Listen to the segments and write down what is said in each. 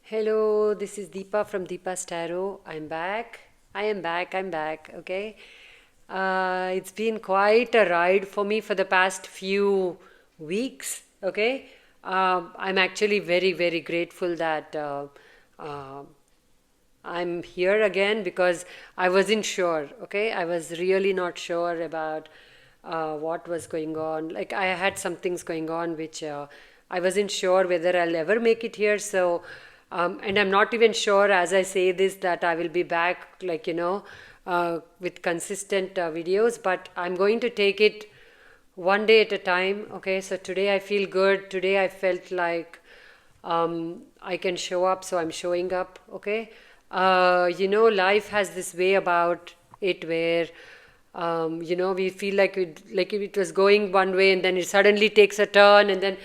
Hello, this is Deepa from Deepa's Tarot. I'm back. I'm back, okay? It's been quite a ride for me for the past few weeks, okay? I'm actually very, very grateful that uh, I'm here again because I wasn't sure, okay? I was really not sure about what was going on. Like, I had some things going on which I wasn't sure whether I'll ever make it here. So, and I'm not even sure as I say this that I will be back, with consistent videos, but I'm going to take it one day at a time, okay? So, today I feel good. Today I felt like I can show up, so I'm showing up, okay? Life has this way about it where, we feel like it was going one way and then it suddenly takes a turn and then,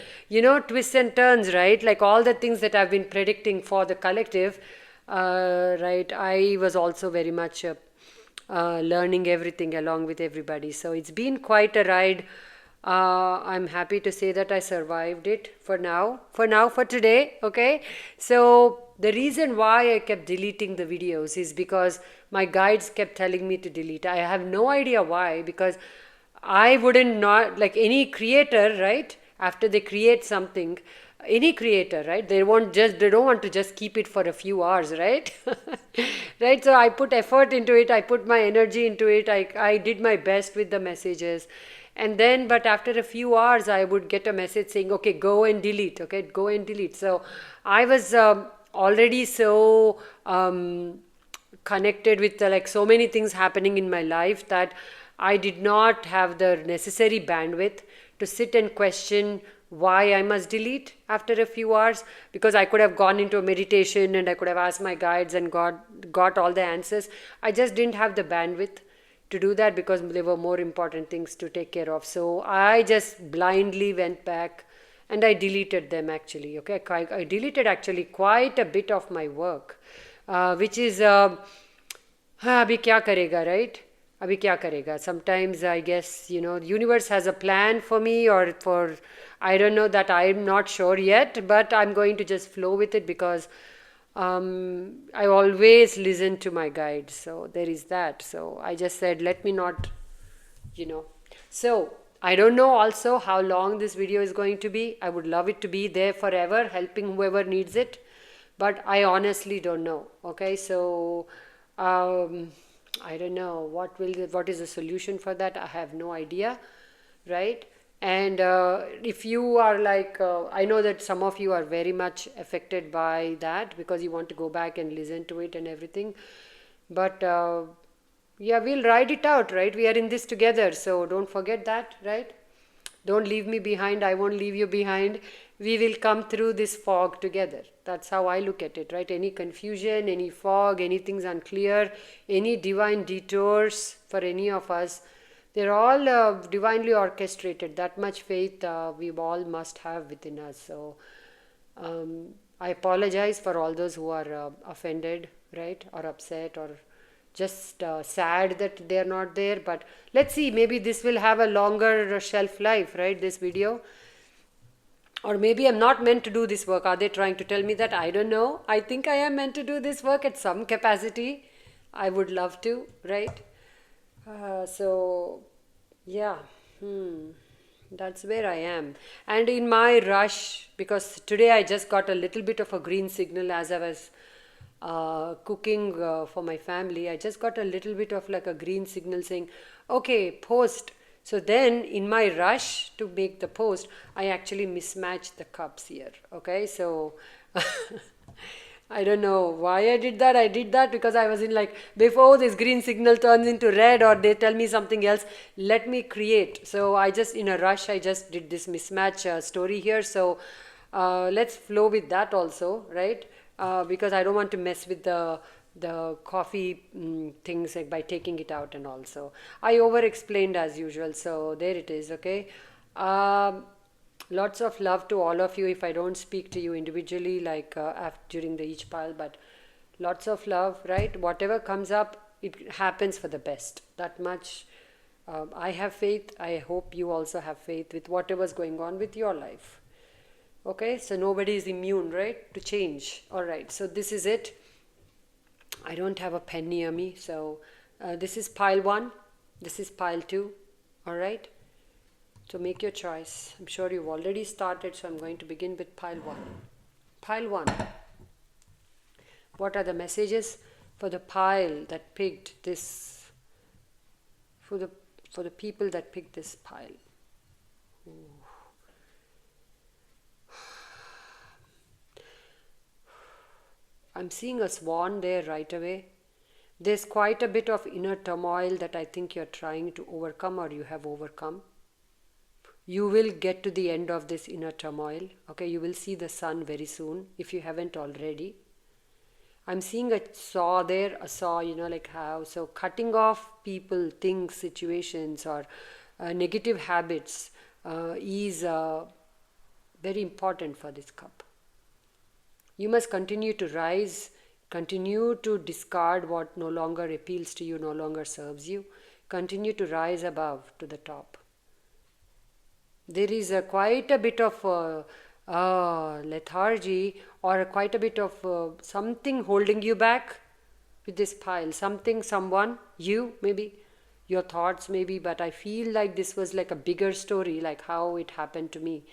twists and turns, right? Like all the things that I've been predicting for the collective, right? I was also very much learning everything along with everybody. So it's been quite a ride. I'm happy to say that I survived it for now. For today, okay? So the reason why I kept deleting the videos is because my guides kept telling me to delete. I have no idea why, because I wouldn't not like any creator, right? After they create something, any creator, right? They don't want to just keep it for a few hours, right? Right? So I put effort into it, I put my energy into it, I did my best with the messages. And then, but after a few hours, I would get a message saying, okay, go and delete, okay, go and delete. So I was already so connected with like so many things happening in my life that I did not have the necessary bandwidth to sit and question why I must delete after a few hours, because I could have gone into a meditation and I could have asked my guides and got all the answers. I just didn't have the bandwidth to do that because there were more important things to take care of. So I just blindly went back and I deleted them actually. Okay, I deleted actually quite a bit of my work, which is हाँ अभी क्या करेगा right? अभी क्या करेगा? Sometimes I guess the universe has a plan for me or for I don't know, that I'm not sure yet, but I'm going to just flow with it because I always listen to my guides. So there is that. So I just said, let me not, you know. So I don't know also how long this video is going to be. I would love it to be there forever, helping whoever needs it. But I honestly don't know. Okay, so I don't know what is the solution for that. I have no idea, right? And if you are like, I know that some of you are very much affected by that because you want to go back and listen to it and everything. But yeah, we'll ride it out, right? We are in this together, so don't forget that, right? Don't leave me behind, I won't leave you behind. We will come through this fog together. That's how I look at it, right? Any confusion, any fog, anything's unclear, any divine detours for any of us, they're all divinely orchestrated. That much faith we all must have within us. So I apologize for all those who are offended, right, or upset, or just sad that they are not there. But let's see, maybe this will have a longer shelf life, right? This video. Or maybe I'm not meant to do this work. Are they trying to tell me that? I don't know. I think I am meant to do this work at some capacity. I would love to, right? So, yeah, that's where I am. And in my rush, because today I just got a little bit of a green signal as I was cooking for my family, I just got a little bit of like a green signal saying, okay, post. So then in my rush to make the post, I actually mismatched the cups here. Okay, so I don't know why I did that. I did that because I was in like, before this green signal turns into red or they tell me something else, let me create. So I just, in a rush, I just did this mismatch story here. So let's flow with that also, right? Because I don't want to mess with the coffee things like by taking it out and all. So I over explained as usual. So there it is, okay? Lots of love to all of you if I don't speak to you individually, like during the each pile, but lots of love, right? Whatever comes up, it happens for the best. That much I have faith. I hope you also have faith with whatever's going on with your life. Okay, so nobody is immune, right, to change. All right, so this is it. I don't have a pen near me, so this is pile one, this is pile two. All right, so make your choice. I'm sure you've already started, so I'm going to begin with pile one. Pile one. What are the messages for the pile that picked this? For the people that picked this pile. Ooh. I'm seeing a swan there right away. There's quite a bit of inner turmoil that I think you're trying to overcome or you have overcome. You will get to the end of this inner turmoil. Okay, you will see the sun very soon if you haven't already. I'm seeing a saw there, a saw, like how. So, cutting off people, things, situations, or negative habits is very important for this cup. You must continue to rise, continue to discard what no longer appeals to you, no longer serves you. Continue to rise above to the top. There is quite a bit of lethargy or quite a bit of something holding you back with this pile. Something, someone, you maybe, your thoughts maybe, but I feel like this was like a bigger story, like how it happened to me.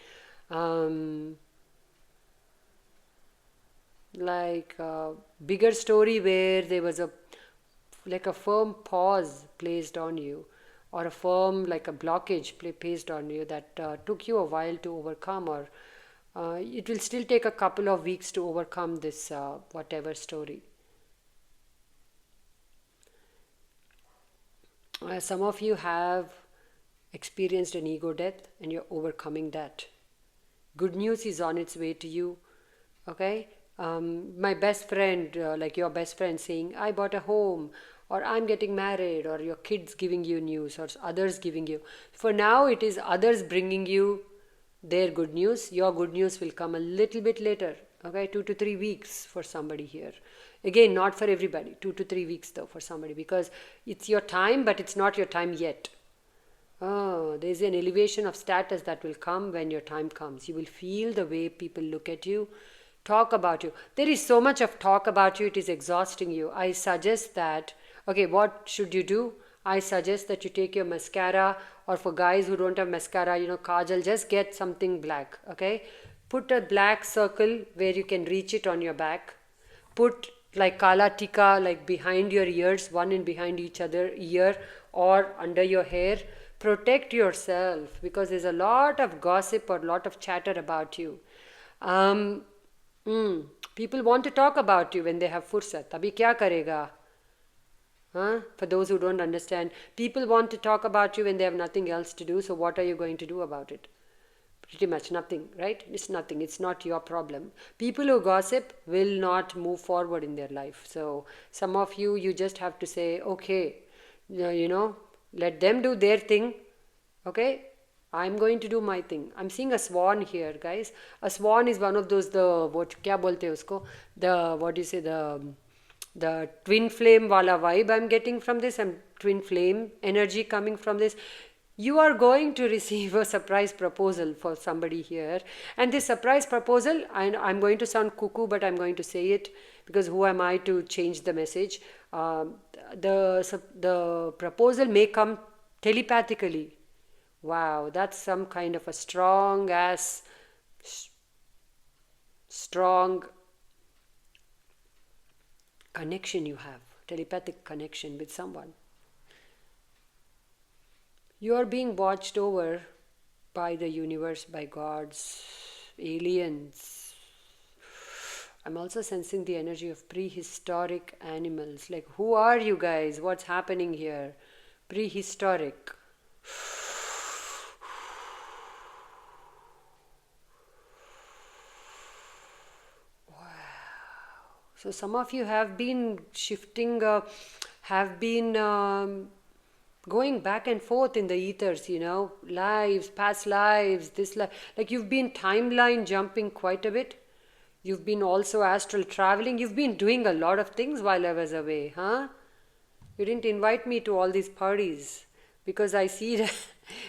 Like a bigger story where there was a like a firm pause placed on you, or a firm like a blockage placed on you that took you a while to overcome, or it will still take a couple of weeks to overcome this whatever story. Some of you have experienced an ego death and you're overcoming that. Good news is on its way to you. Okay, my best friend, like your best friend saying, I bought a home, or I'm getting married, or your kids giving you news, or others giving you. For now, it is others bringing you their good news. Your good news will come a little bit later. Okay, 2 to 3 weeks for somebody here. Again, not for everybody. 2 to 3 weeks though for somebody, because it's your time, but it's not your time yet. Oh, there's an elevation of status that will come when your time comes. You will feel the way people look at you, talk about you. There is so much of talk about you, it is exhausting you. I suggest that, okay, what should you do? I suggest that you take your mascara, or for guys who don't have mascara, kajal, just get something black, okay? Put a black circle where you can reach it on your back. Put like kala tika, like behind your ears, one in behind each other ear or under your hair. Protect yourself, because there's a lot of gossip or a lot of chatter about you. um, People want to talk about you when they have fursat. Abhi kya karega? Huh? For those who don't understand, people want to talk about you when they have nothing else to do. So what are you going to do about it? Pretty much nothing, right? It's nothing. It's not your problem. People who gossip will not move forward in their life. So some of you, you just have to say, okay, let them do their thing. Okay, I'm going to do my thing. I'm seeing a swan here, guys. A swan is one of those, the what kya bolte hai usko, the what do you say, the twin flame wala vibe I'm getting from this, and twin flame energy coming from this. You are going to receive a surprise proposal for somebody here, and this surprise proposal, and I'm going to sound cuckoo, but I'm going to say it, because who am I to change the message? The proposal may come telepathically. Wow, that's some kind of a strong connection you have, telepathic connection with someone. You are being watched over by the universe, by gods, aliens. I'm also sensing the energy of prehistoric animals. Like, who are you guys? What's happening here? Prehistoric. So some of you have been shifting, have been going back and forth in the ethers, lives, past lives, this life. Like, you've been timeline jumping quite a bit. You've been also astral traveling. You've been doing a lot of things while I was away, huh? You didn't invite me to all these parties, because I see that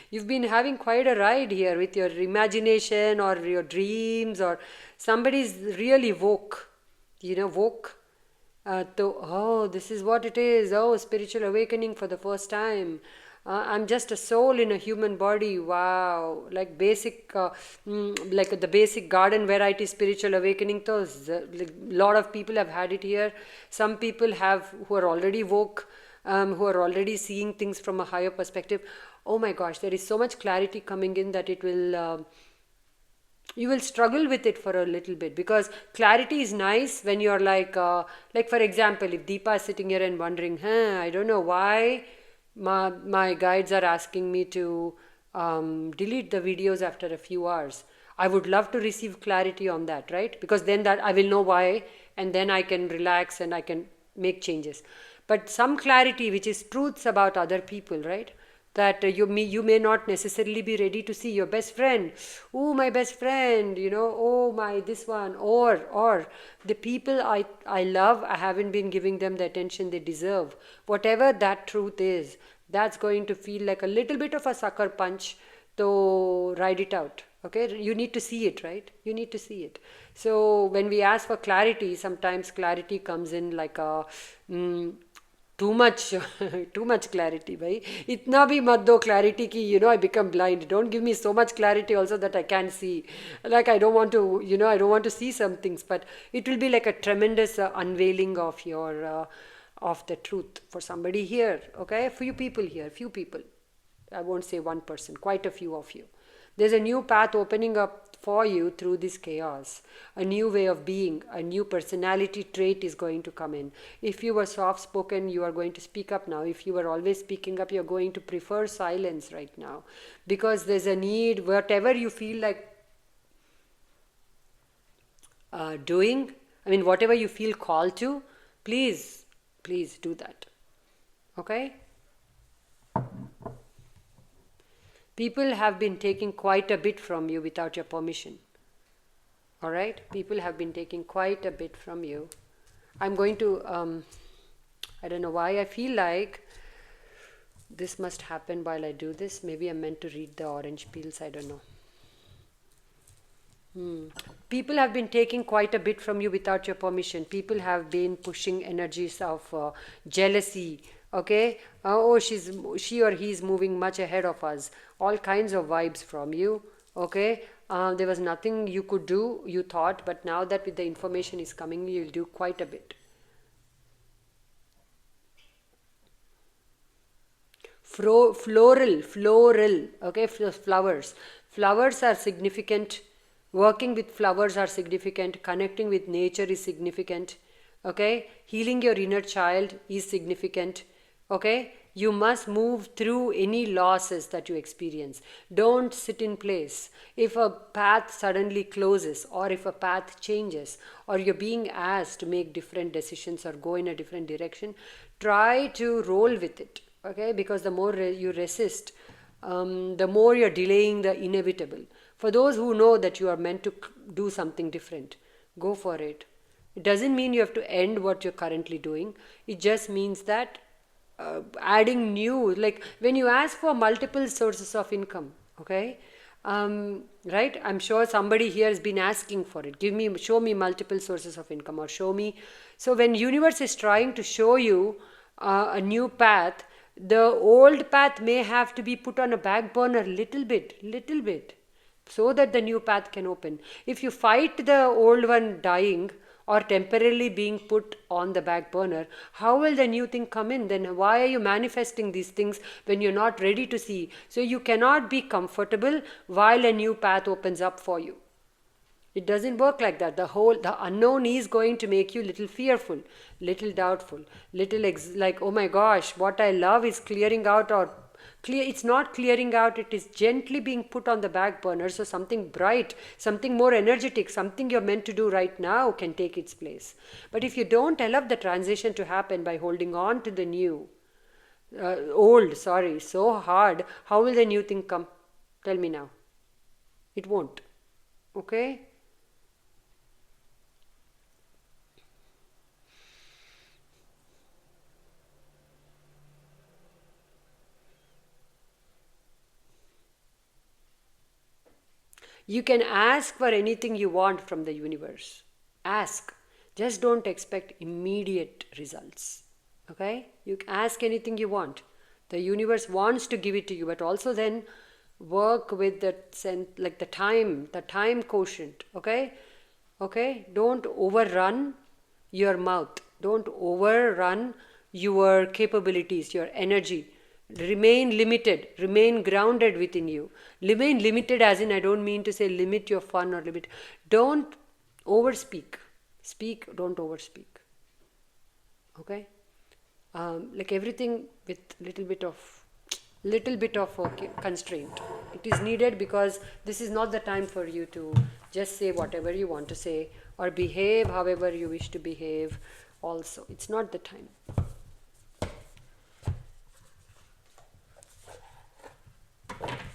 You've been having quite a ride here with your imagination or your dreams, or somebody's really woke, woke. Oh, this is what it is. Oh, spiritual awakening for the first time. I'm just a soul in a human body. Wow. Like basic, like the basic garden variety spiritual awakening. Those, like, lot of people have had it here. Some people have who are already woke, who are already seeing things from a higher perspective. Oh my gosh, there is so much clarity coming in that it will. You will struggle with it for a little bit, because clarity is nice when you're like for example, if Deepa is sitting here and wondering, I don't know why my guides are asking me to delete the videos after a few hours. I would love to receive clarity on that, right? Because then that I will know why, and then I can relax and I can make changes. But some clarity which is truths about other people, right? That you may not necessarily be ready to see your best friend. Oh, my best friend, oh my this one, or the people I love, I haven't been giving them the attention they deserve. Whatever that truth is, that's going to feel like a little bit of a sucker punch to ride it out. Okay, you need to see it, right? You need to see it. So when we ask for clarity, sometimes clarity comes in like a too much too much clarity, bhai. Itna bhi mat do clarity ki I become blind. Don't give me so much clarity also that I can't see. Like I don't want to, I don't want to see some things, but it will be like a tremendous unveiling of your of the truth for somebody here. Okay, a few people here, few people. I won't say one person, quite a few of you. There's a new path opening up for you through this chaos. A new way of being, a new personality trait is going to come in. If you were soft spoken, you are going to speak up now. If you were always speaking up, you're going to prefer silence right now. Because there's a need, whatever you feel like doing, I mean, whatever you feel called to, please, please do that. Okay? People have been taking quite a bit from you without your permission. All right? People have been taking quite a bit from you. I'm going to, I don't know why I feel like this must happen while I do this. Maybe I'm meant to read the orange peels. I don't know. People have been taking quite a bit from you without your permission. People have been pushing energies of jealousy. Okay, oh, she or he is moving much ahead of us. All kinds of vibes from you. Okay, there was nothing you could do, you thought, but now that with the information is coming, you'll do quite a bit. Floral. Okay, flowers. Flowers are significant. Working with flowers are significant. Connecting with nature is significant. Okay, healing your inner child is significant. Okay, you must move through any losses that you experience. Don't sit in place. If a path suddenly closes, or if a path changes, or you're being asked to make different decisions or go in a different direction, try to roll with it. Okay, because the more you resist, the more you're delaying the inevitable. For those who know that you are meant to do something different, go for it. It doesn't mean you have to end what you're currently doing. It just means that adding new, like when you ask for multiple sources of income, okay, right? I'm sure somebody here has been asking for it. Show me multiple sources of income, or show me. So when universe is trying to show you a new path, the old path may have to be put on a back burner little bit, so that the new path can open. If you fight the old one dying or temporarily being put on the back burner, how will the new thing come in? Then why are you manifesting these things when you're not ready to see? So you cannot be comfortable while a new path opens up for you. It doesn't work like that. The unknown is going to make you little fearful, little doubtful, like, oh my gosh, what I love is clearing out, or it's not clearing out, it is gently being put on the back burner. So something bright, something more energetic, something you're meant to do right now can take its place. But if you don't allow the transition to happen by holding on to the new, so hard, how will the new thing come? Tell me now. It won't. Okay? You can ask for anything you want from the universe. Ask. Just don't expect immediate results. Okay? You ask anything you want. The universe wants to give it to you, but also then work with the like the time quotient. Okay? Okay? Don't overrun your mouth. Don't overrun your capabilities, your energy. Remain limited, remain grounded within you. Remain limited, as in, I don't mean to say limit your fun or limit. Don't overspeak. Speak, don't overspeak. Okay? Like everything with little bit of okay, constraint. It is needed because this is not the time for you to just say whatever you want to say or behave however you wish to behave. Also, it's not the time.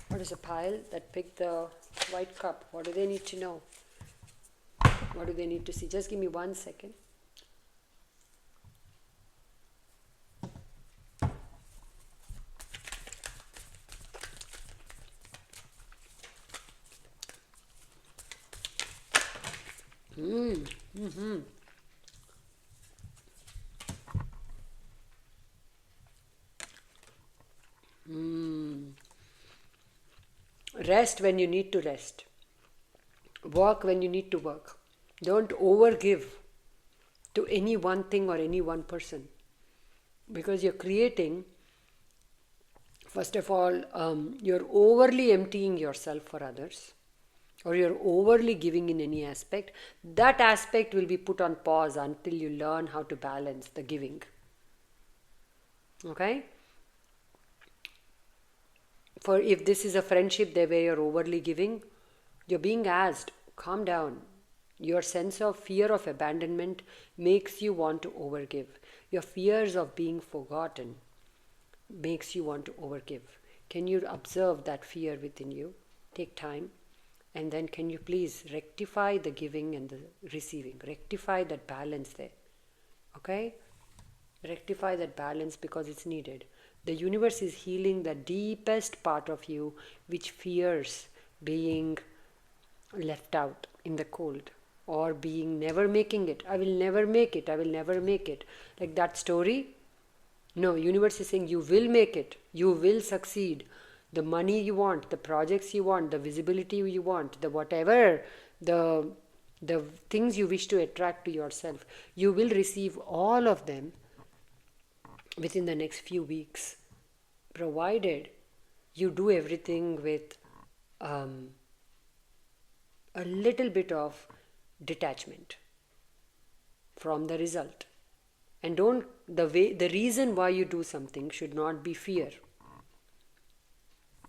What is a pile that picked the white cup? What do they need to know? What do they need to see? Just give me 1 second. Rest when you need to rest. Work when you need to work. Don't overgive to any one thing or any one person, because you're creating, first of all, you're overly emptying yourself for others, or you're overly giving in any aspect. That aspect will be put on pause until you learn how to balance the giving. Okay? For if this is a friendship there where you're overly giving, you're being asked, calm down. Your sense of fear of abandonment makes you want to overgive. Your fears of being forgotten makes you want to overgive. Can you observe that fear within you? Take time. And then can you please rectify the giving and the receiving? Rectify that balance there. Okay? Rectify that balance because it's needed. The universe is healing the deepest part of you which fears being left out in the cold or being never making it. I will never make it. I will never make it. Like that story. No, universe is saying you will make it. You will succeed. The money you want, the projects you want, the visibility you want, the whatever, the things you wish to attract to yourself, you will receive all of them within the next few weeks, provided you do everything with a little bit of detachment from the result. And the reason why you do something should not be fear.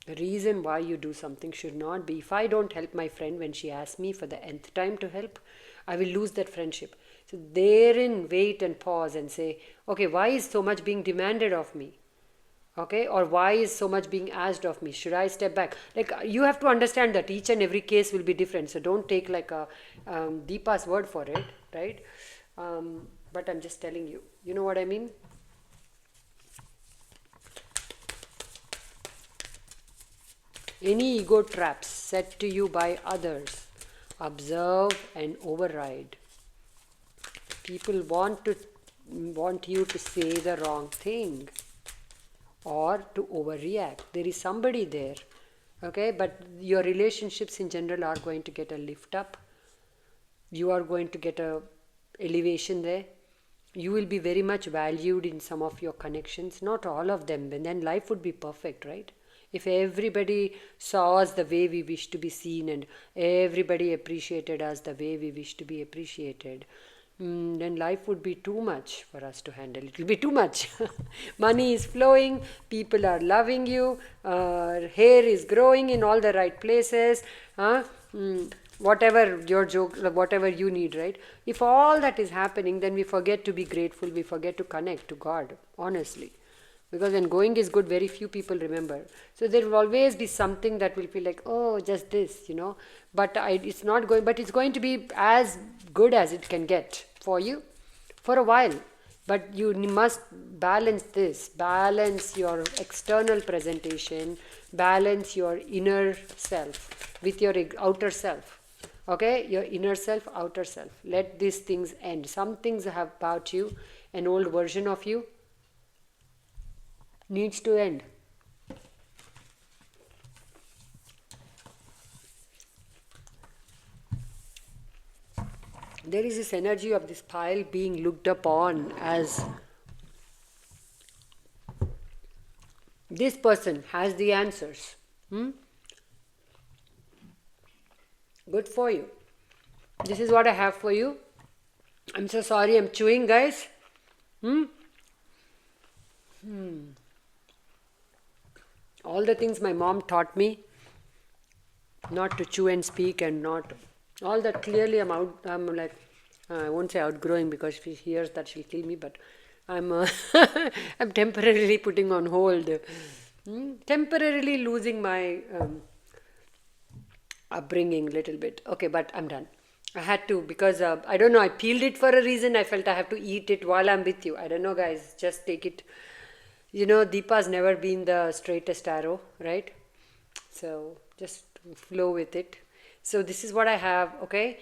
The reason why you do something should not be, if I don't help my friend when she asks me for the nth time to help, I will lose that friendship. So therein wait and pause and say, okay, why is so much being demanded of me? Okay, or why is so much being asked of me? Should I step back? Like, you have to understand that each and every case will be different. So don't take like a Deepa's word for it, right? But I'm just telling you. You know what I mean? Any ego traps set to you by others, observe and override. People want you to say the wrong thing or to overreact. There is somebody there, okay? But your relationships in general are going to get a lift up. You are going to get a elevation there. You will be very much valued in some of your connections, not all of them, and then life would be perfect, right? If everybody saw us the way we wish to be seen and everybody appreciated us the way we wish to be appreciated, then life would be too much for us to handle. It will be too much. Money is flowing, people are loving you, hair is growing in all the right places, whatever your joke, whatever you need, right? If all that is happening, then we forget to be grateful, we forget to connect to God, honestly. Because when going is good, very few people remember. So there will always be something that will feel like, oh, just this, But it's not going, but it's going to be as good as it can get for you for a while. But you must balance this, balance your external presentation balance your inner self with your outer self. Okay, your inner self, outer self. Let these things end. Some things have about you, an old version of you, needs to end. There is this energy of this pile being looked upon as this person has the answers. Good for you. This is what I have for you. I'm so sorry I'm chewing, guys. All the things my mom taught me, not to chew and speak, and not all that. Clearly I'm like, I won't say outgrowing, because if she hears that she'll kill me, but I'm I'm temporarily putting on hold, temporarily losing my upbringing little bit. Okay, but I'm done. I had to, because I don't know, I peeled it for a reason. I felt I have to eat it while I'm with you. I don't know, guys, just take it. Deepa's never been the straightest arrow, right? So just flow with it. So this is what I have, okay?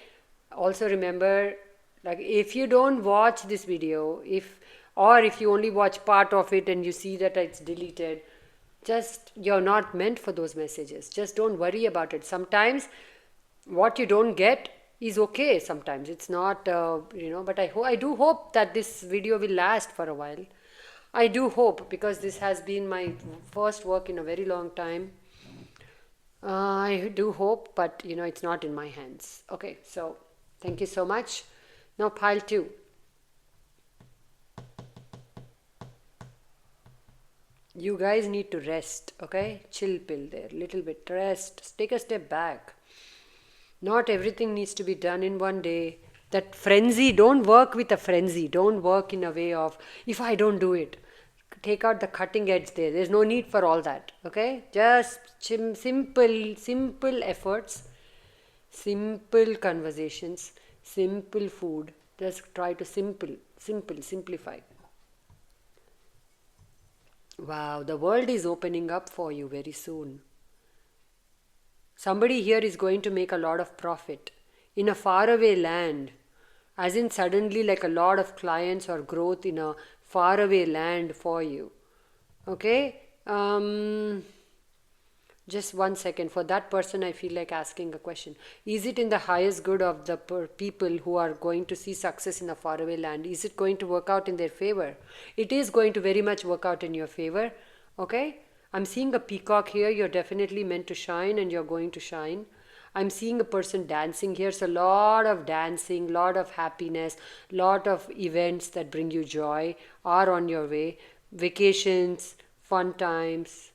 Also remember, like, if you don't watch this video, if you only watch part of it and you see that it's deleted, just, you're not meant for those messages. Just don't worry about it. Sometimes what you don't get is okay. Sometimes it's not, but I do hope that this video will last for a while. I do hope, because this has been my first work in a very long time. I do hope, but it's not in my hands. Okay, so thank you so much. Now pile 2. You guys need to rest, okay? Chill pill there, little bit. Rest, take a step back. Not everything needs to be done in one day. That frenzy, don't work with a frenzy. Don't work in a way of, if I don't do it. Take out the cutting edge there. There's no need for all that, okay? Just simple efforts, simple conversations, simple food. Just try to simplify. Wow, the world is opening up for you very soon. Somebody here is going to make a lot of profit in a faraway land, as in suddenly, like, a lot of clients or growth in a faraway land for you. Okay? Just 1 second. For that person, I feel like asking a question. Is it in the highest good of the people who are going to see success in a faraway land? Is it going to work out in their favor? It is going to very much work out in your favor. Okay? I'm seeing a peacock here. You're definitely meant to shine, and you're going to shine. I'm seeing a person dancing here. So a lot of dancing, lot of happiness, lot of events that bring you joy are on your way. Vacations, fun times.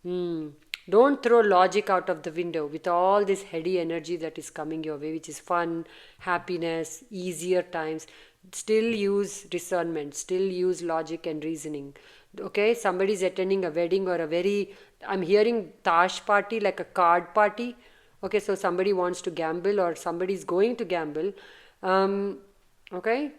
Don't throw logic out of the window with all this heady energy that is coming your way, which is fun, happiness, easier times. Still use discernment, still use logic and reasoning. Okay, somebody's attending a wedding or I'm hearing tash party, like a card party. Okay, so somebody wants to gamble, or somebody's going to gamble. Okay.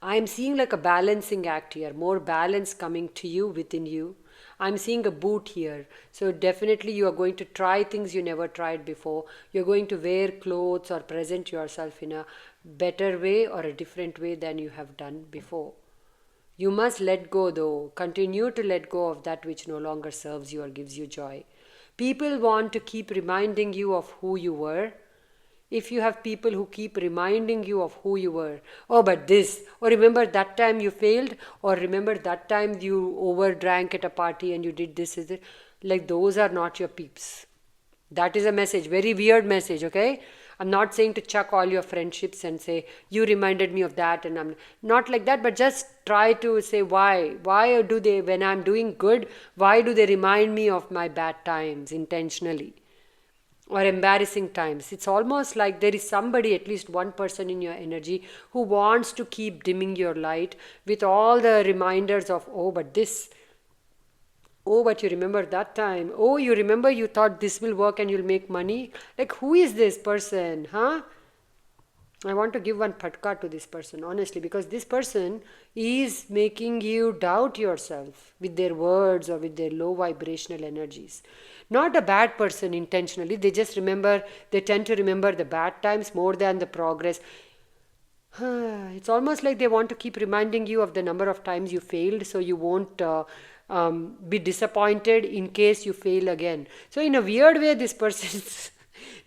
I'm seeing like a balancing act here, more balance coming to you within you. I'm seeing a boot here. So definitely you are going to try things you never tried before. You're going to wear clothes or present yourself in a better way or a different way than you have done before. You must let go though. Continue to let go of that which no longer serves you or gives you joy. People want to keep reminding you of who you were. If you have people who keep reminding you of who you were, oh, but this, or remember that time you failed, or remember that time you overdrank at a party and you did this, is it? Like, those are not your peeps. That is a message, very weird message, okay? I'm not saying to chuck all your friendships and say, you reminded me of that, and I'm not like that, but just try to say why. Why do they, when I'm doing good, why do they remind me of my bad times intentionally? Or embarrassing times. It's almost like there is somebody, at least one person in your energy, who wants to keep dimming your light with all the reminders of, oh, but this, oh, but you remember that time, oh, you remember you thought this will work and you'll make money. Like, who is this person, huh? I want to give one patka to this person, honestly, because this person is making you doubt yourself with their words or with their low vibrational energies. Not a bad person intentionally, they tend to remember the bad times more than the progress. It's almost like they want to keep reminding you of the number of times you failed so you won't be disappointed in case you fail again. So, in a weird way, this person is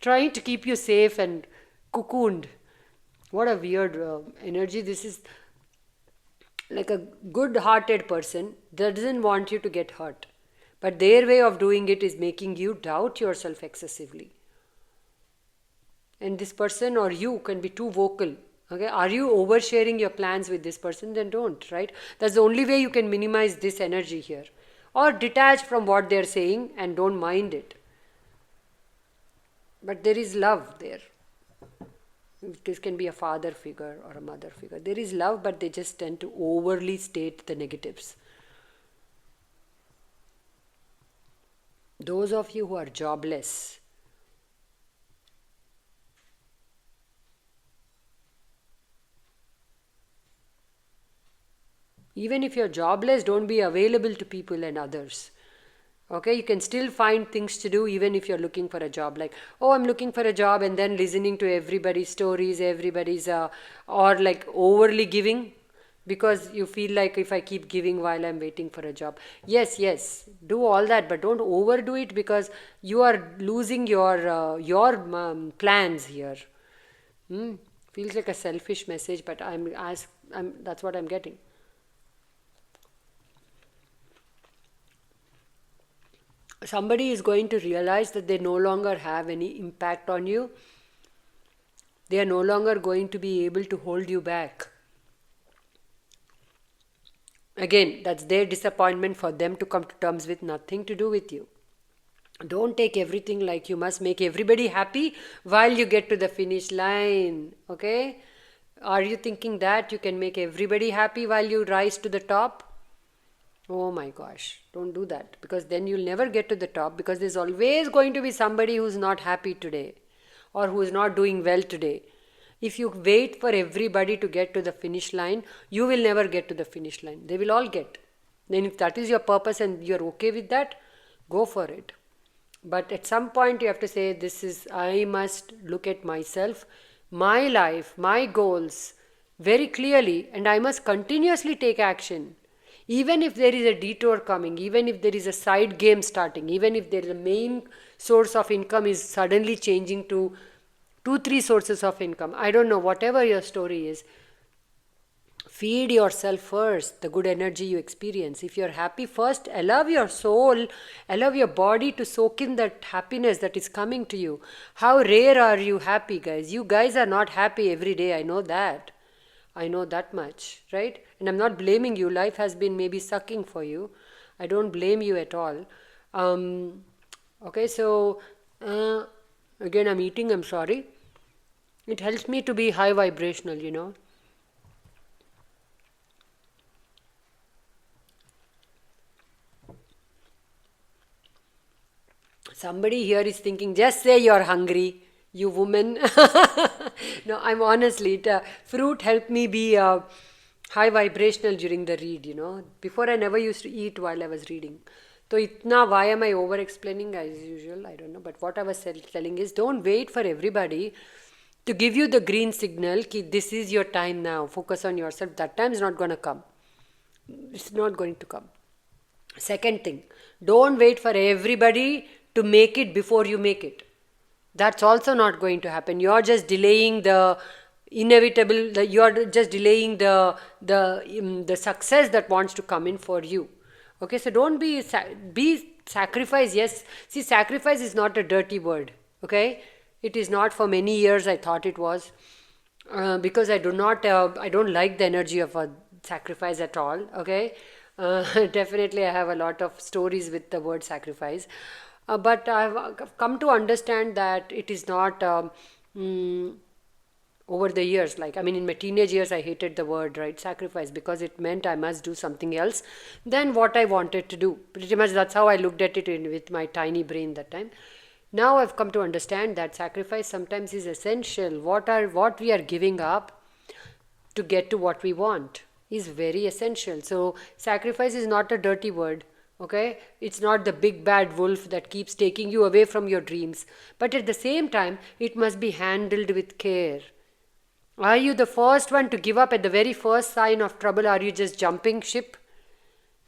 trying to keep you safe and cocooned. What a weird energy. This is like a good hearted person that doesn't want you to get hurt. But their way of doing it is making you doubt yourself excessively. And this person or you can be too vocal. Okay, are you oversharing your plans with this person? Then don't, right? That's the only way you can minimize this energy here, or detach from what they're saying and don't mind it. But there is love there. This can be a father figure or a mother figure. There is love, but they just tend to overly state the negatives. Those of you who are jobless, even if you're jobless, don't be available to people and others. Okay, you can still find things to do even if you're looking for a job. Like, oh, I'm looking for a job, and then listening to everybody's stories, or like overly giving because you feel like if I keep giving while I'm waiting for a job. Yes, do all that, but don't overdo it because you are losing your plans here. Feels like a selfish message, but that's what I'm getting. Somebody is going to realize that they no longer have any impact on you. They are no longer going to be able to hold you back. Again, that's their disappointment, for them to come to terms with, nothing to do with you. Don't take everything like you must make everybody happy while you get to the finish line. Okay? Are you thinking that you can make everybody happy while you rise to the top? Oh my gosh, don't do that, because then you'll never get to the top, because there's always going to be somebody who's not happy today or who's not doing well today. If you wait for everybody to get to the finish line, you will never get to the finish line. They will all get. Then if that is your purpose and you're okay with that, go for it. But at some point you have to say, I must look at myself, my life, my goals very clearly, and I must continuously take action. Even if there is a detour coming, even if there is a side game starting, even if there is a main source of income is suddenly changing to 2-3 sources of income, I don't know, whatever your story is, feed yourself first, the good energy you experience. If you're happy first, allow your soul, allow your body to soak in that happiness that is coming to you. How rare are you happy, guys? You guys are not happy every day, I know that. I know that much, right? And I'm not blaming you. Life has been maybe sucking for you. I don't blame you at all. Okay, so again, I'm eating, I'm sorry. It helps me to be high vibrational. Somebody here is thinking, just say you're hungry, you woman. No, I'm honestly, fruit helped me be high vibrational during the read. Before I never used to eat while I was reading. So why am I over explaining as usual? I don't know. But what I was telling is, don't wait for everybody to give you the green signal ki this is your time now. Focus on yourself. That time is not going to come. It's not going to come. Second thing, don't wait for everybody to make it before you make it. That's also not going to happen. You're just delaying the inevitable. You're just delaying the success that wants to come in for you. Okay, so don't be sacrifice. Yes, see, sacrifice is not a dirty word. Okay, it is not. For many years I thought it was, because I don't like the energy of a sacrifice at all. Okay, definitely I have a lot of stories with the word sacrifice. But I've come to understand that it is not over the years. In my teenage years, I hated the word, right, sacrifice, because it meant I must do something else than what I wanted to do. Pretty much that's how I looked at it with my tiny brain that time. Now I've come to understand that sacrifice sometimes is essential. What we are giving up to get to what we want is very essential. So sacrifice is not a dirty word. Okay, it's not the big bad wolf that keeps taking you away from your dreams, but at the same time it must be handled with care. Are you the first one to give up at the very first sign of trouble? Are you just jumping ship?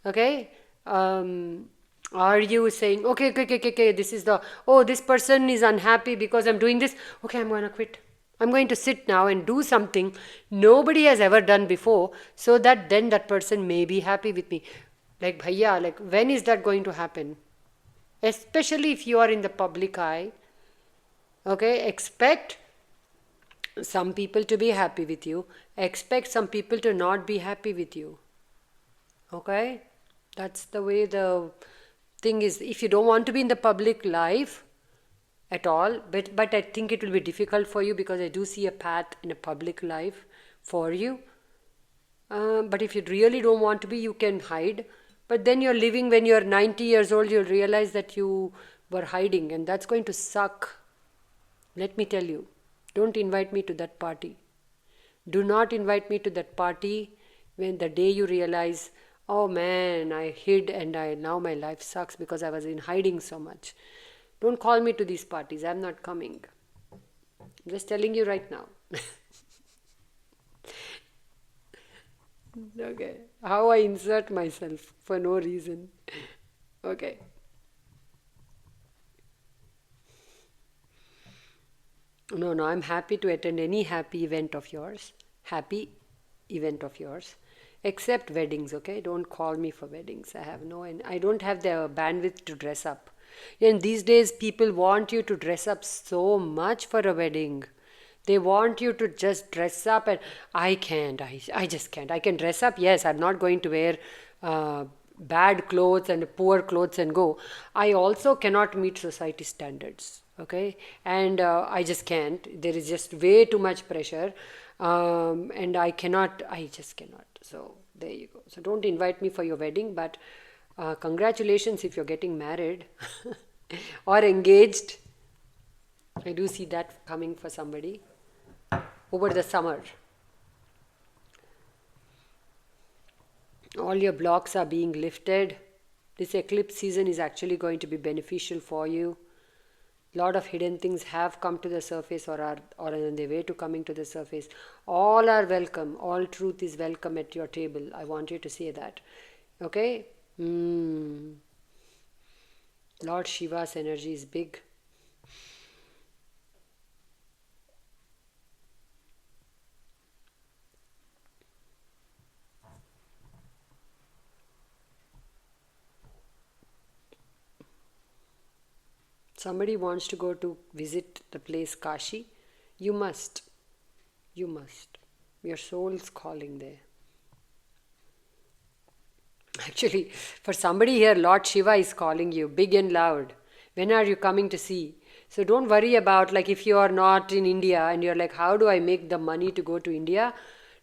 Okay. Are you saying, okay, okay, okay, okay, okay, this is the, oh, this person is unhappy because I'm doing this. Okay, I'm going to quit. I'm going to sit now and do something nobody has ever done before, so that then that person may be happy with me. Like, bhaiya, like, when is that going to happen? Especially if you are in the public eye. Okay, expect some people to be happy with you, expect some people to not be happy with you. Okay, that's the way the thing is. If you don't want to be in the public life at all, but I think it will be difficult for you, because I do see a path in a public life for you. But if you really don't want to be, you can hide. But then you're living, when you're 90 years old, you'll realize that you were hiding, and that's going to suck. Let me tell you, don't invite me to that party. Do not invite me to that party when the day you realize, oh man, I hid and I now my life sucks because I was in hiding so much. Don't call me to these parties. I'm not coming. I'm just telling you right now. Okay. How I insert myself for no reason. Okay. No, no, I'm happy to attend any happy event of yours. Happy event of yours. Except weddings, okay? Don't call me for weddings. I have no, and I don't have the bandwidth to dress up. And these days, people want you to dress up so much for a wedding. They want you to just dress up, and I can't. I just can't. I can dress up, yes. I'm not going to wear bad clothes and poor clothes and go. I also cannot meet society standards. Okay, and I just can't. There is just way too much pressure, and I cannot. I just cannot. So there you go. So don't invite me for your wedding, but congratulations if you're getting married or engaged. I do see that coming for somebody over the summer. All your blocks are being lifted. This eclipse season is actually going to be beneficial for you. A lot of hidden things have come to the surface, or are on their way to coming to the surface. All are welcome. All truth is welcome at your table. I want you to say that. Okay? Lord Shiva's energy is big. Somebody wants to go to visit the place Kashi. You must. You must. Your soul's calling there. Actually, for somebody here, Lord Shiva is calling you big and loud. When are you coming to see? So don't worry about, like, if you are not in India and you're like, how do I make the money to go to India?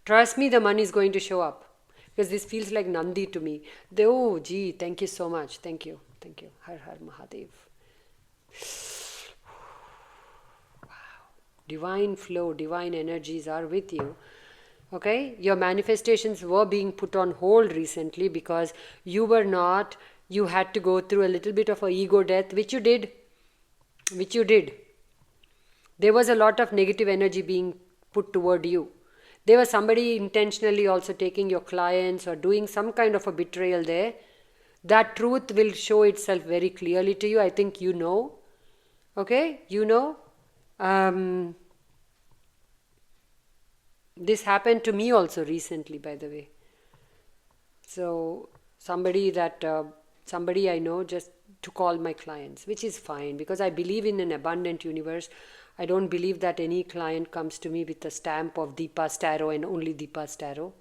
Trust me, the money is going to show up. Because this feels like Nandi to me. Oh, gee, thank you so much. Thank you. Thank you. Har Har Mahadev. Divine flow, divine energies are with you. Okay, your manifestations were being put on hold recently because you had to go through a little bit of a ego death, which you did. There was a lot of negative energy being put toward you. There was somebody intentionally also taking your clients or doing some kind of a betrayal there. That truth will show itself very clearly to you. I think you know. Okay, you know. This happened to me also recently, by the way. So somebody I know just took all my clients, which is fine because I believe in an abundant universe. I don't believe that any client comes to me with a stamp of Deepa's tarot and only Deepa's tarot.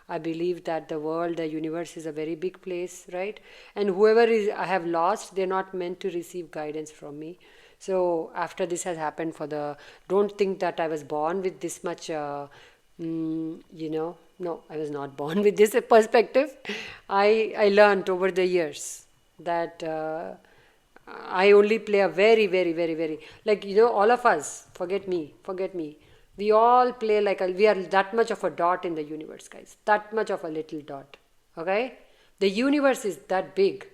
I believe that the world, the universe is a very big place, right? And whoever I have lost, they're not meant to receive guidance from me. So after this has happened, don't think that I was born with this much, no, I was not born with this perspective. I learned over the years that I only play a very, very, very, very, like, all of us, forget me. We all play like we are that much of a dot in the universe, guys. That much of a little dot. Okay? The universe is that big.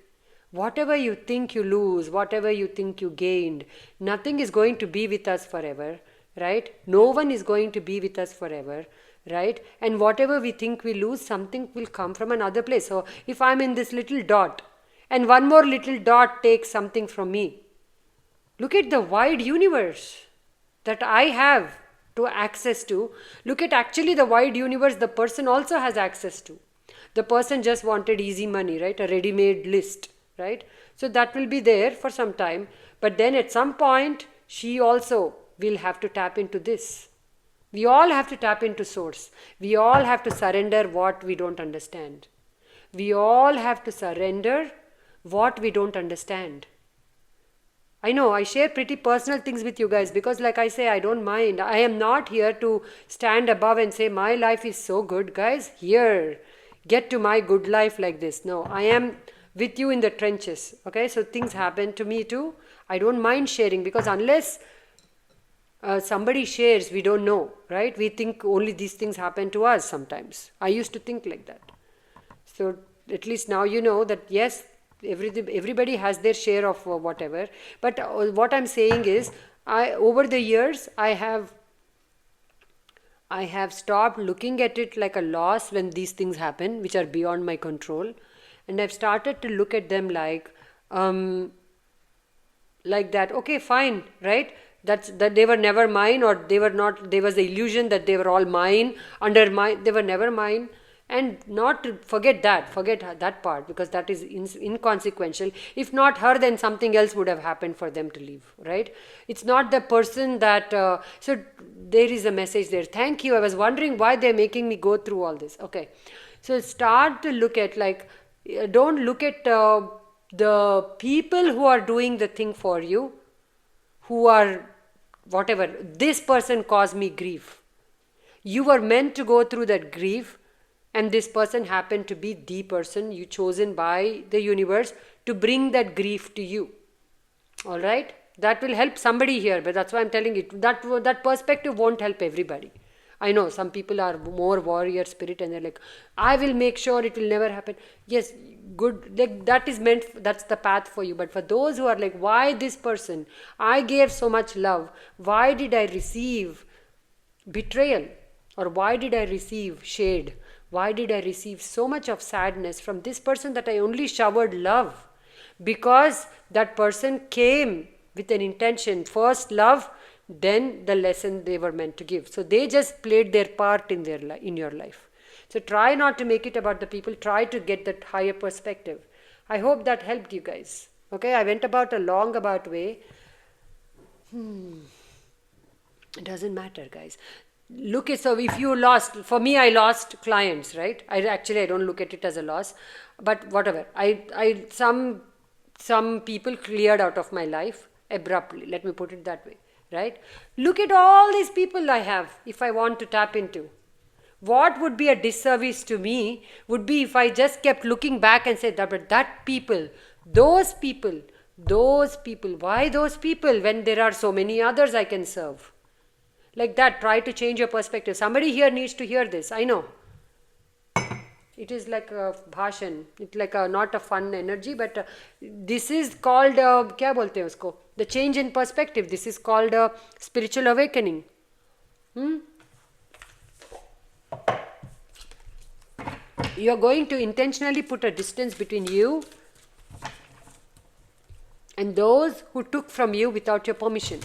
Whatever you think you lose, whatever you think you gained, nothing is going to be with us forever, right? No one is going to be with us forever, right? And whatever we think we lose, something will come from another place. So if I'm in this little dot, and one more little dot takes something from me, look at the wide universe that I have to access to. Look at actually the wide universe the person also has access to. The person just wanted easy money, right? A ready-made list, right? So that will be there for some time. But then at some point, she also will have to tap into this. We all have to tap into source. We all have to surrender what we don't understand. We all have to surrender what we don't understand. I know I share pretty personal things with you guys because, like I say, I don't mind. I am not here to stand above and say my life is so good, guys. Here, get to my good life like this. No, I am with you in the trenches. Okay, so things happen to me too. I don't mind sharing because unless somebody shares, we don't know, right? We think only these things happen to us sometimes. I used to think like that. So at least now you know that yes, everybody has their share of whatever. But what I'm saying is, over the years, I have stopped looking at it like a loss when these things happen, which are beyond my control, and I've started to look at them like that. Okay, fine, right? That they were never mine, or they were not. There was the illusion that they were all mine under mine. They were never mine. And not to forget that part, because that is inconsequential. If not her, then something else would have happened for them to leave, right? It's not the person that, so there is a message there. Thank you. I was wondering why they're making me go through all this. Okay. So start to look at don't look at the people who are doing the thing for you, who are whatever. This person caused me grief. You were meant to go through that grief. And this person happened to be the person you chosen by the universe to bring that grief to you. All right? That will help somebody here, but that's why I'm telling you. That perspective won't help everybody. I know some people are more warrior spirit and they're like, I will make sure it will never happen. Yes, good. That is meant, that's the path for you. But for those who are like, why this person? I gave so much love. Why did I receive betrayal? Or why did I receive shade? Why did I receive so much of sadness from this person that I only showered love? Because that person came with an intention. First love, then the lesson they were meant to give. So they just played their part in your life. So try not to make it about the people. Try to get that higher perspective. I hope that helped you guys. Okay, I went about a long way. It doesn't matter, guys. So if you lost, for me, I lost clients, right? I don't look at it as a loss, but whatever. Some people cleared out of my life abruptly. Let me put it that way, right? Look at all these people I have. If I want to tap into, what would be a disservice to me would be if I just kept looking back and said, but that people, those people, why those people when there are so many others I can serve? Like that, try to change your perspective. Somebody here needs to hear this. I know. It is like a bhashan. It's like not a fun energy, but this is called, kya bolte hain usko? The change in perspective. This is called a spiritual awakening. You are going to intentionally put a distance between you and those who took from you without your permission.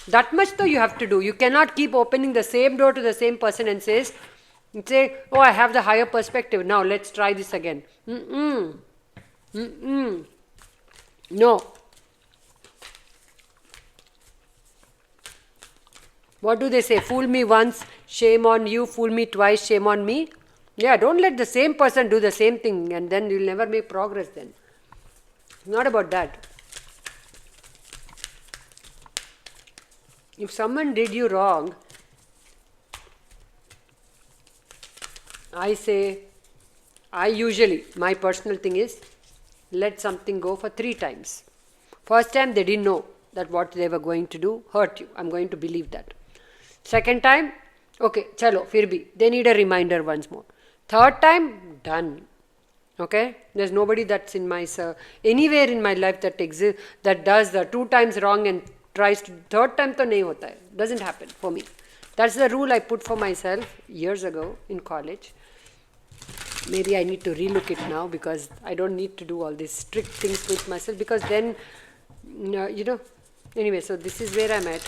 That much though you have to do. You cannot keep opening the same door to the same person and say, oh, I have the higher perspective. Now let's try this again. No. What do they say? Fool me once, shame on you. Fool me twice, shame on me. Yeah, don't let the same person do the same thing and then you'll never make progress then. It's not about that. If someone did you wrong, my personal thing is, let something go for 3 times. First time they didn't know that what they were going to do hurt you. I'm going to believe that. Second time, okay, chalo, fir bhi. They need a reminder once more. Third time, done. Okay, there's nobody that's in my anywhere in my life that exists that does the 2 times wrong and tries to third time to nahi hota hai. Doesn't happen for me. That's the rule I put for myself years ago in college. Maybe I need to relook it now because I don't need to do all these strict things with myself, because then anyway, so this is where I'm at.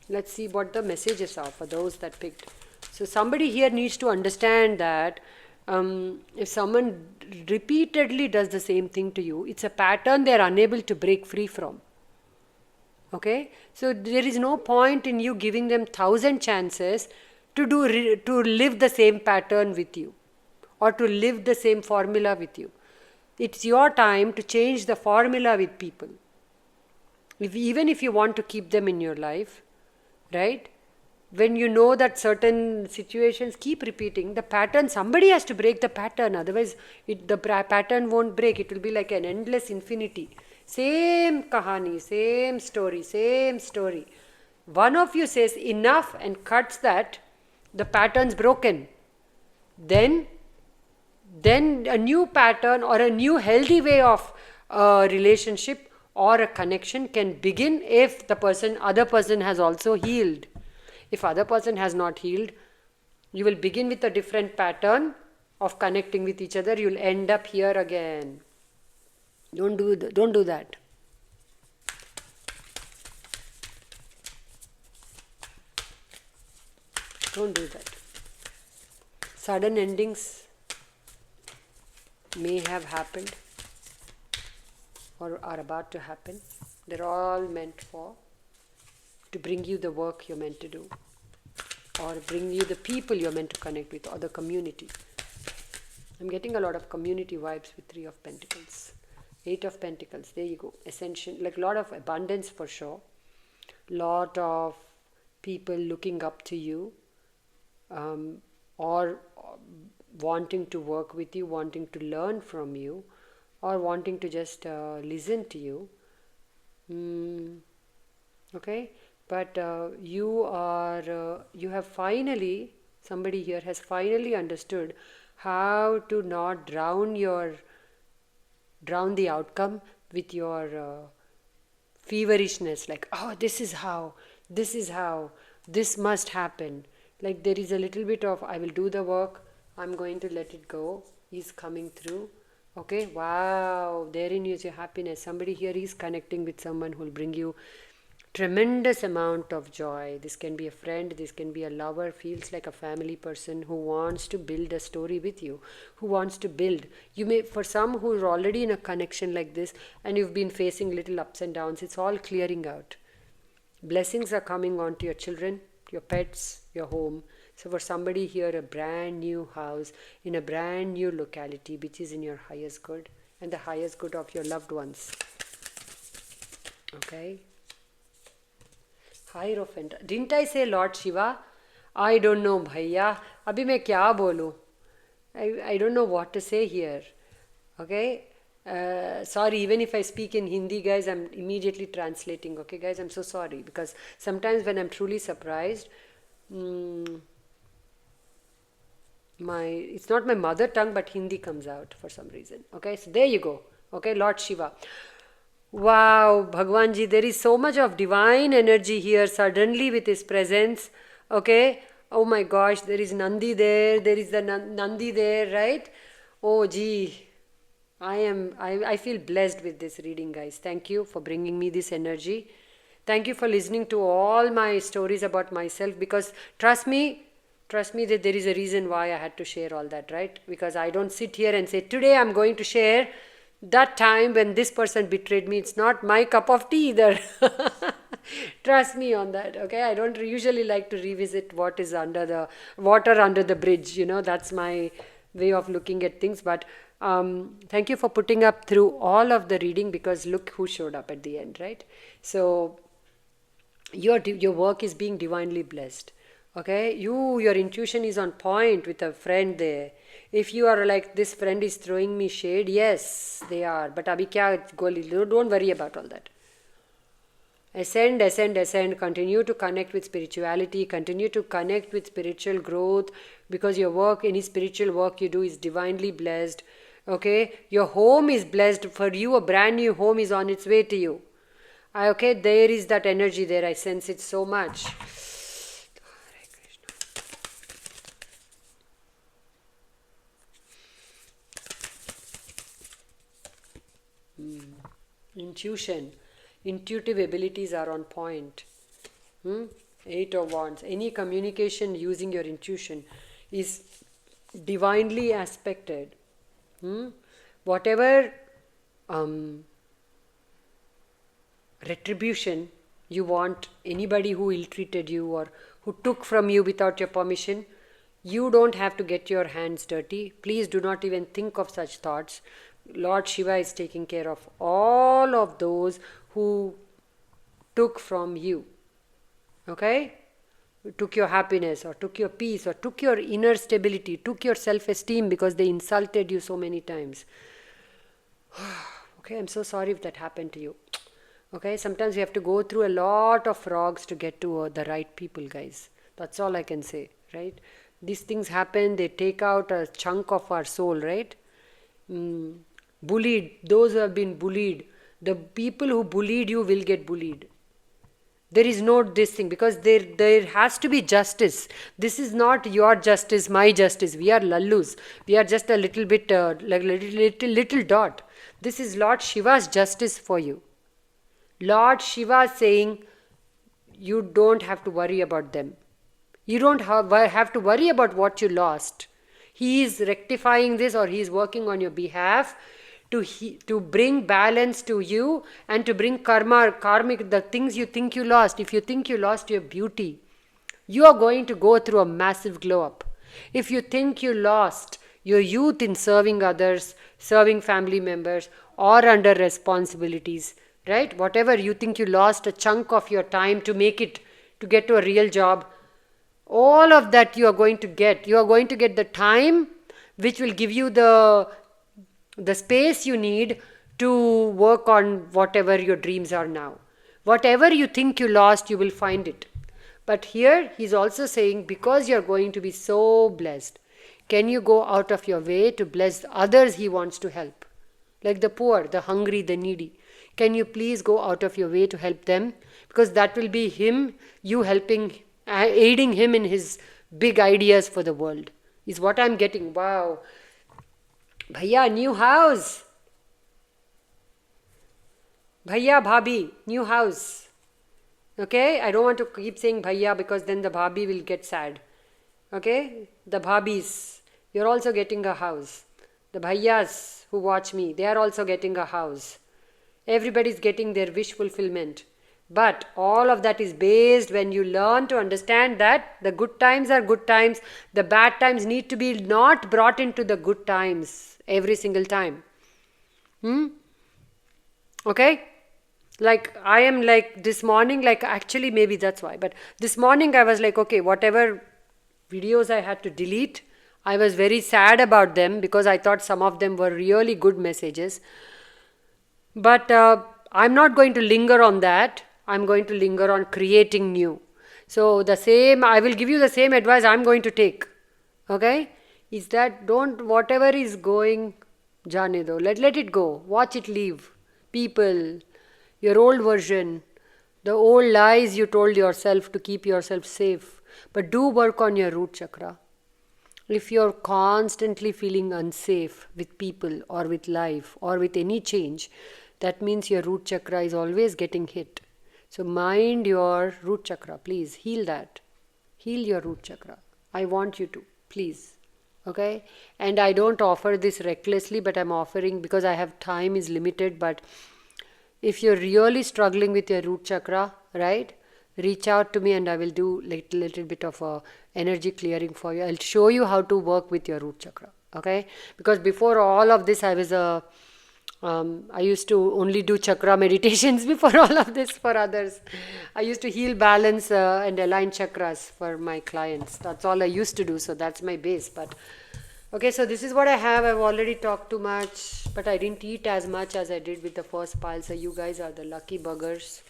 Let's see what the messages are for those that picked. So somebody here needs to understand that if someone repeatedly does the same thing to you, it's a pattern they're unable to break free from. Okay? So there is no point in you giving them 1,000 chances to live the same pattern with you or to live the same formula with you. It's your time to change the formula with people. Even if you want to keep them in your life, right? When you know that certain situations keep repeating, the pattern, somebody has to break the pattern. Otherwise, the pattern won't break. It will be like an endless infinity. Same kahani, same story. One of you says enough and cuts that, the pattern's broken. Then a new pattern or a new healthy way of relationship or a connection can begin if the other person has also healed. If other person has not healed, you will begin with a different pattern of connecting with each other. You will end up here again. Don't do that. Don't do that. Don't do that. Sudden endings may have happened or are about to happen. They're all meant to bring you the work you're meant to do, or bring you the people you're meant to connect with, or the community. I'm getting a lot of community vibes with 3 of Pentacles. 8 of Pentacles, there you go. Ascension, like a lot of abundance for sure. Lot of people looking up to you, or wanting to work with you, wanting to learn from you, or wanting to just listen to you. Okay? But you have finally, somebody here has finally understood how to not drown the outcome with your feverishness, like, oh, this is how, this must happen. Like there is a little bit of, I will do the work, I'm going to let it go, is coming through. Okay, wow, therein is your happiness. Somebody here is connecting with someone who will bring you tremendous amount of joy. This can be a friend, this can be a lover, feels like a family person who wants to build a story with you, who wants to build. You may, for some who are already in a connection like this and you've been facing little ups and downs, it's all clearing out. Blessings are coming onto your children, your pets, your home. So for somebody here, a brand new house in a brand new locality, which is in your highest good and the highest good of your loved ones. Okay. Hierophant. Didn't I say Lord Shiva? I don't know, bhaiya. Abhi main kya bolu? I don't know what to say here. Okay. Sorry, even if I speak in Hindi, guys, I'm immediately translating. Okay, guys, I'm so sorry, because sometimes when I'm truly surprised, it's not my mother tongue, but Hindi comes out for some reason. Okay, so there you go. Okay, Lord Shiva. Wow, Bhagwan Ji, there is so much of divine energy here suddenly with his presence. Okay, oh my gosh, there is Nandi there, there is the Nandi there, right? Oh gee, I feel blessed with this reading, guys. Thank you for bringing me this energy. Thank you for listening to all my stories about myself, because trust me that there is a reason why I had to share all that, right? Because I don't sit here and say, today I'm going to share that time when this person betrayed me. It's not my cup of tea either. Trust me on that, okay? I don't usually like to revisit what is under the water under the bridge, that's my way of looking at things. But thank you for putting up through all of the reading, because look who showed up at the end, right? So your work is being divinely blessed. Okay, your intuition is on point with a friend there. If you are like, this friend is throwing me shade, yes, they are. But abhi kya goli, don't worry about all that. Ascend, ascend, ascend. Continue to connect with spirituality. Continue to connect with spiritual growth, because your work, any spiritual work you do, is divinely blessed. Okay, your home is blessed for you. A brand new home is on its way to you. Okay, there is that energy there. I sense it so much. Intuition, intuitive abilities are on point. Eight of Wands. Any communication using your intuition is divinely aspected. Whatever retribution you want, anybody who ill-treated you or who took from you without your permission, you don't have to get your hands dirty. Please do not even think of such thoughts. Lord Shiva is taking care of all of those who took from you. Okay? Took your happiness, or took your peace, or took your inner stability, took your self-esteem because they insulted you so many times. Okay, I'm so sorry if that happened to you. Okay, sometimes we have to go through a lot of frogs to get to the right people, guys. That's all I can say, right? These things happen, they take out a chunk of our soul, right? Bullied, those who have been bullied, the people who bullied you will get bullied. There is no this thing, because there has to be justice. This is not your justice, my justice. We are lallus. We are just a little bit, like little dot. This is Lord Shiva's justice for you. Lord Shiva saying, you don't have to worry about them. You don't have to worry about what you lost. He is rectifying this, or he is working on your behalf to bring balance to you and to bring karmic, the things you think you lost. If you think you lost your beauty, you are going to go through a massive glow up. If you think you lost your youth in serving others, serving family members, or under responsibilities, right? Whatever you think you lost a chunk of your time to make it, to get to a real job, all of that you are going to get. You are going to get the time which will give you the space you need to work on whatever your dreams are now. Whatever you think you lost, you will find it. But here he's also saying, because you're going to be so blessed, can you go out of your way to bless others he wants to help? Like the poor, the hungry, the needy. Can you please go out of your way to help them? Because that will be him, you helping, aiding him in his big ideas for the world, is what I'm getting. Wow. Bhaiya, new house. Bhaiya, bhabhi, new house. Okay, I don't want to keep saying bhaiya because then the bhabhi will get sad. Okay, the bhabis, you're also getting a house. The bhaiyas who watch me, they are also getting a house. Everybody's getting their wish fulfillment. But all of that is based when you learn to understand that the good times are good times. The bad times need to be not brought into the good times every single time. Okay? Like I am like this morning, like actually maybe that's why. But this morning I was like, okay, whatever videos I had to delete, I was very sad about them because I thought some of them were really good messages. But I'm not going to linger on that. I'm going to linger on creating new. So I will give you the same advice I'm going to take. Okay? Is that whatever is going, jaane do. Let it go. Watch it leave. People, your old version, the old lies you told yourself to keep yourself safe. But do work on your root chakra. If you're constantly feeling unsafe with people or with life or with any change, that means your root chakra is always getting hit. So mind your root chakra, please. Heal that. Heal your root chakra. I want you to, please. Okay? And I don't offer this recklessly, but I'm offering because I have time is limited. But if you're really struggling with your root chakra, right? Reach out to me and I will do little bit of a energy clearing for you. I'll show you how to work with your root chakra. Okay? Because before all of this, I was a I used to only do chakra meditations before all of this for others. I used to heal, balance, and align chakras for my clients. That's all I used to do. So that's my base. But okay, so this is what I have. I've already talked too much, but I didn't eat as much as I did with the first pile. So you guys are the lucky buggers.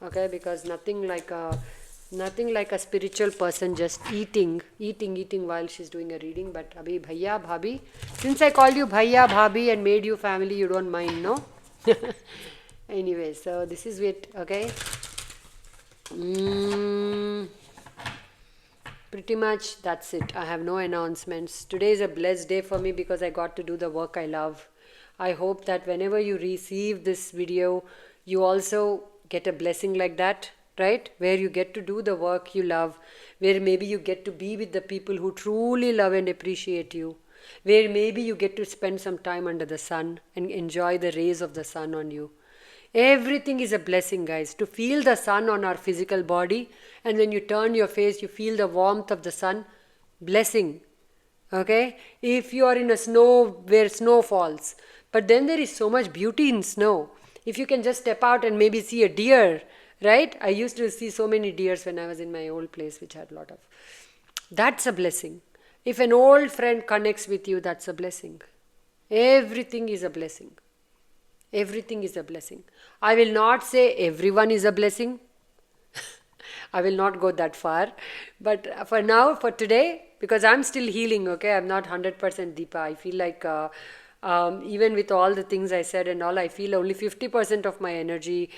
Okay, because nothing like a spiritual person just eating while she's doing a reading. But abhi bhaiya bhabhi, since I called you bhaiya bhabhi and made you family, you don't mind, no? Anyway, so this is it. Okay. mm, Pretty much that's it. I have no announcements. Today is a blessed day for me because I got to do the work I love. I hope that whenever you receive this video, you also get a blessing like that, right? Where you get to do the work you love, where maybe you get to be with the people who truly love and appreciate you, where maybe you get to spend some time under the sun and enjoy the rays of the sun on you. Everything is a blessing, guys. To feel the sun on our physical body, and when you turn your face, you feel the warmth of the sun. Blessing. Okay? If you are in a snow where snow falls, but then there is so much beauty in snow. If you can just step out and maybe see a deer, right? I used to see so many deers when I was in my old place, which had a lot of. That's a blessing. If an old friend connects with you, that's a blessing. Everything is a blessing. Everything is a blessing. I will not say everyone is a blessing. I will not go that far. But for now, for today, because I'm still healing, okay? I'm not 100% Deepa. I feel like even with all the things I said and all, I feel only 50% of my energy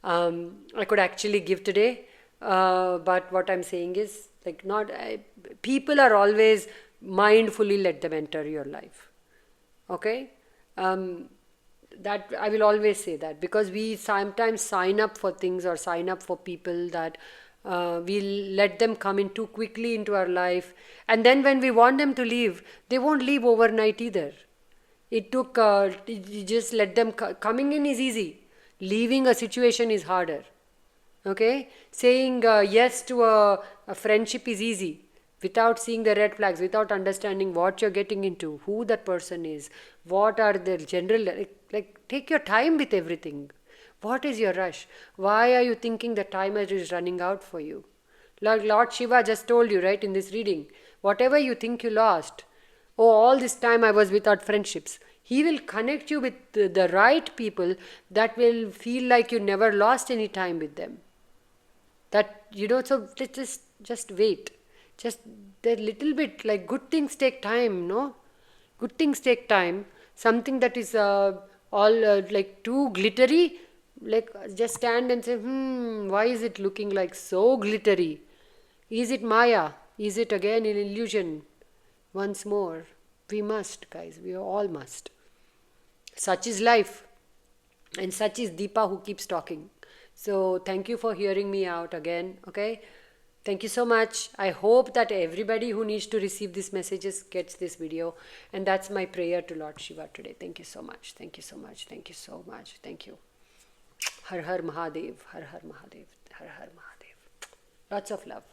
I could actually give today. But what I'm saying is, like, people are always mindfully let them enter your life. Okay? That I will always say that, because we sometimes sign up for things or sign up for people that we let them come in too quickly into our life, and then when we want them to leave, they won't leave overnight either. It took you just let them coming in is easy, leaving a situation is harder. Okay, saying yes to a friendship is easy without seeing the red flags, without understanding what you're getting into, who that person is, what are the general, like take your time with everything. What is your rush? Why are you thinking the timer is running out for you? Like Lord Shiva just told you, right, in this reading, whatever you think you lost, oh, all this time I was without friendships. He will connect you with the right people that will feel like you never lost any time with them. That, so let's just wait. Just a little bit, like good things take time, no? Good things take time. Something that is all like too glittery, like just stand and say, why is it looking like so glittery? Is it Maya? Is it again an illusion? Once more, we must, guys, we all must. Such is life, and such is Deepa who keeps talking. So, thank you for hearing me out again, okay? Thank you so much. I hope that everybody who needs to receive these messages gets this video. And that's my prayer to Lord Shiva today. Thank you so much. Thank you so much. Thank you so much. Thank you. Har Har Mahadev. Har Har Mahadev. Har Har Mahadev. Lots of love.